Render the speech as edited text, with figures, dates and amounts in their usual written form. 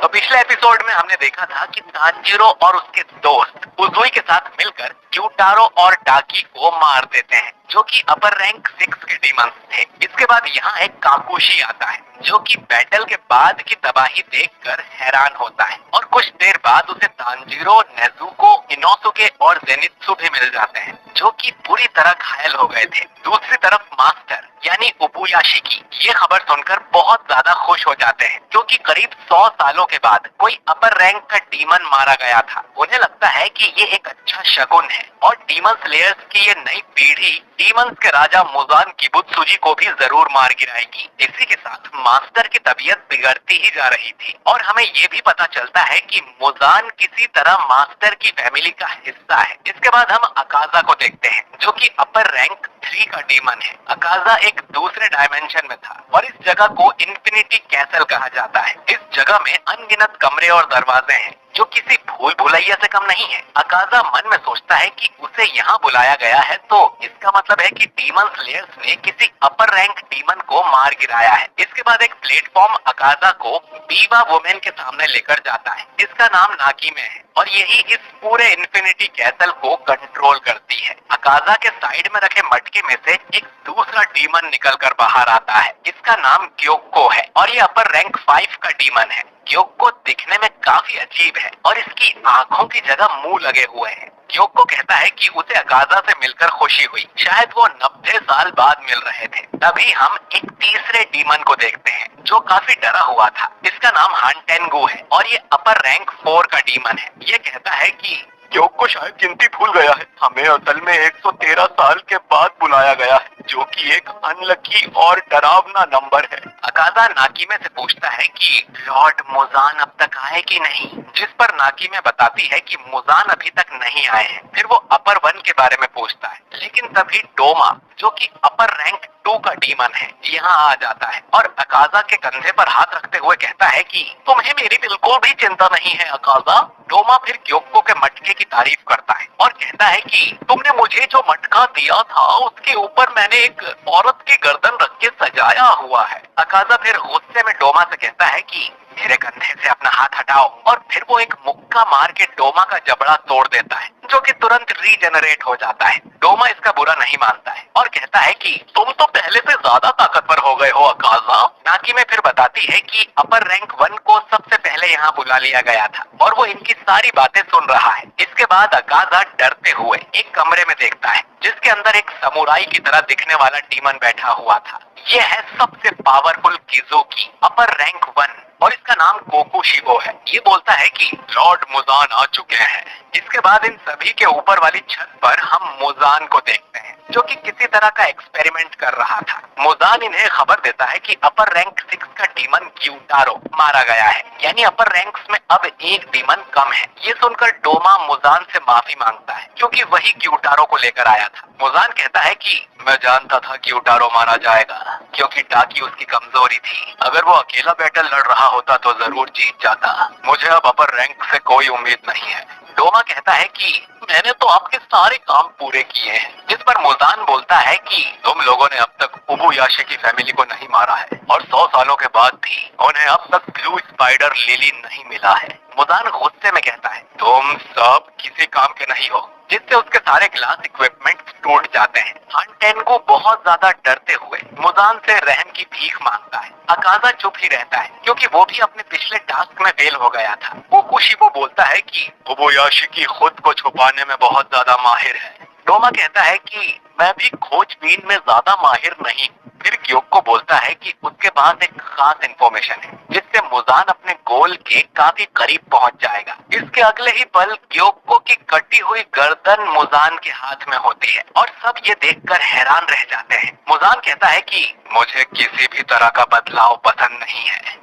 तो पिछले एपिसोड में हमने देखा था कि तानजीरो और उसके दोस्त उजुई के साथ मिलकर क्यूटारो और डाकी को मार देते हैं, जो कि अपर रैंक 6 के डीमंस थे। इसके बाद यहाँ एक काकुशी आता है, जो कि बैटल के बाद की तबाही देखकर हैरान होता है, और कुछ देर बाद उसे तानजीरो, नेजुको, इनोसुके और जेनित्सु भी मिल जाते हैं, जो कि पूरी तरह घायल हो गए थे। दूसरी तरफ मास्टर यानी उबुयाशिकी ये खबर सुनकर बहुत ज्यादा खुश हो जाते हैं, क्योंकि करीब 100 सालों के बाद कोई अपर रैंक का डीमन मारा गया था। उन्हें लगता है कि ये एक अच्छा शगुन है और डीमन स्लेयर्स की ये नई पीढ़ी डीमंस के राजा मुजान किबुत्सुजी को भी जरूर मार गिराएगी। इसी के साथ मास्टर की तबीयत बिगड़ती ही जा रही थी, और हमें ये भी पता चलता है कि मुजान किसी तरह मास्टर की फैमिली का हिस्सा है। इसके बाद हम अकाजा को देखते हैं, जो कि अपर रैंक 3 का डीमन है। अकाजा एक दूसरे डायमेंशन में था और इस जगह को इन्फिनिटी कैसल कहा जाता है। इस जगह में अनगिनत कमरे और दरवाजे हैं, जो किसी भूल भुलैया से कम नहीं है। अकाजा मन में सोचता है कि उसे यहाँ बुलाया गया है, तो इसका मतलब है कि डीमन स्लेयर्स ने किसी अपर रैंक डीमन को मार गिराया है। इसके बाद एक प्लेटफॉर्म अकाजा को बीवा वुमेन के सामने लेकर जाता है, जिसका नाम नाकी में है, और यही इस पूरे इन्फिनिटी कैसल को कंट्रोल करती है। अकाजा के साइड में रखे मटके में से एक दूसरा डीमन निकलकर बाहर आता है। इसका नाम ग्योक्को है और ये अपर रैंक 5 का डीमन है। ग्योक्को दिखने में काफी अजीब है और इसकी आंखों की जगह मुंह लगे हुए हैं। ग्योक्को कहता है कि उसे अकाजा से मिलकर खुशी हुई, शायद वो 90 साल बाद मिल रहे थे। तभी हम एक तीसरे डीमन को देखते हैं, जो काफी डरा हुआ था। इसका नाम हानटेनगु है और ये अपर रैंक 4 का डीमन है। ये कहता है कि ग्योक्को शायद गिनती भूल गया है, हमें असल में 113 साल के बाद बुलाया गया है, जो कि एक अनलकी और डरावना नंबर है। अकाजा नाकी में से पूछता है कि लॉर्ड मुजान अब तक आए कि नहीं, जिस पर नाकी में बताती है कि मुजान अभी तक नहीं आए हैं। फिर वो अपर 1 के बारे में पूछता है, लेकिन तभी डोमा, जो कि अपर रैंक 2 का डीमन है, यहाँ आ जाता है और अकाजा के कंधे पर हाथ रखते हुए कहता है कि तुम्हें मेरी बिल्कुल भी चिंता नहीं है अकाजा। डोमा फिर ग्योक्को के मटके की तारीफ करता है और कहता है कि तुमने मुझे जो मटका दिया था उसके ऊपर मैंने एक औरत की गर्दन रख के सजाया हुआ है। अकाजा फिर गुस्से में डोमा से कहता है कि मेरे कंधे से अपना हाथ हटाओ, और फिर वो एक मुक्का मार के डोमा का जबड़ा तोड़ देता है, जो कि तुरंत रीजनरेट हो जाता है। डोमा इसका बुरा नहीं मानता है और कहता है कि तुम तो पहले से ज्यादा ताकतवर हो गए हो अकाजा। नाकी में फिर बताती है कि अपर रैंक 1 को सबसे पहले यहाँ बुला लिया गया था और वो इनकी सारी बातें सुन रहा है। इसके बाद अकाजा डरते हुए एक कमरे में देखता है, जिसके अंदर एक समुराई की तरह दिखने वाला डीमन बैठा हुआ था। ये है सबसे पावरफुल किज़ुकी, अपर रैंक 1, और इसका नाम कोकुशिबो है। ये बोलता है कि लॉर्ड मुजान आ चुके हैं। इसके बाद इन सभी के ऊपर वाली छत पर हम मुजान को देखते हैं, जो कि किसी तरह का एक्सपेरिमेंट कर रहा था। मुजान इन्हें खबर देता है कि अपर रैंक 6 का डीमन क्यूटारो मारा गया है, यानी अपर रैंक्स में अब एक डीमन कम है। ये सुनकर डोमा मुजान से माफी मांगता है, क्योंकि वही क्यूटारो को लेकर आया था। मुजान कहता है कि मैं जानता था क्यूटारो मारा जाएगा, क्योंकि टाकी उसकी कमजोरी थी। अगर वो अकेला बैटल लड़ रहा होता तो जरूर जीत जाता। मुझे अब अपर रैंक से कोई उम्मीद नहीं है। डोमा कहता है कि मैंने तो आपके सारे काम पूरे किए हैं, जिस पर मुजान बोलता है कि तुम लोगों ने अब तक उबुयाशी की फैमिली को नहीं मारा है, और 100 सालों के बाद भी उन्हें अब तक ब्लू स्पाइडर लिली नहीं मिला है। मुजान गुस्से में कहता है तुम सब किसी काम के नहीं हो, जिससे उसके सारे ग्लास इक्विपमेंट टूट जाते हैं। हानटेनगु बहुत ज्यादा डरते हुए मुजान से रहम की भीख मांगता है। अकाजा चुप ही रहता है, क्योंकि वो भी अपने पिछले टास्क में फेल हो गया था। वो कुशिबो बोलता है कि उबुयाशी खुद को छुपाने में बहुत ज्यादा माहिर है। डोमा कहता है कि मैं भी खोजबीन में ज्यादा माहिर नहीं। फिर ग्योक्को बोलता है कि उसके पास एक खास इंफॉर्मेशन है, जिससे मुजान अपने गोल के काफी करीब पहुंच जाएगा। इसके अगले ही पल ग्योक्को की कटी हुई गर्दन मुजान के हाथ में होती है और सब ये देखकर हैरान रह जाते हैं। मुजान कहता है कि मुझे किसी भी तरह का बदलाव पसंद नहीं है।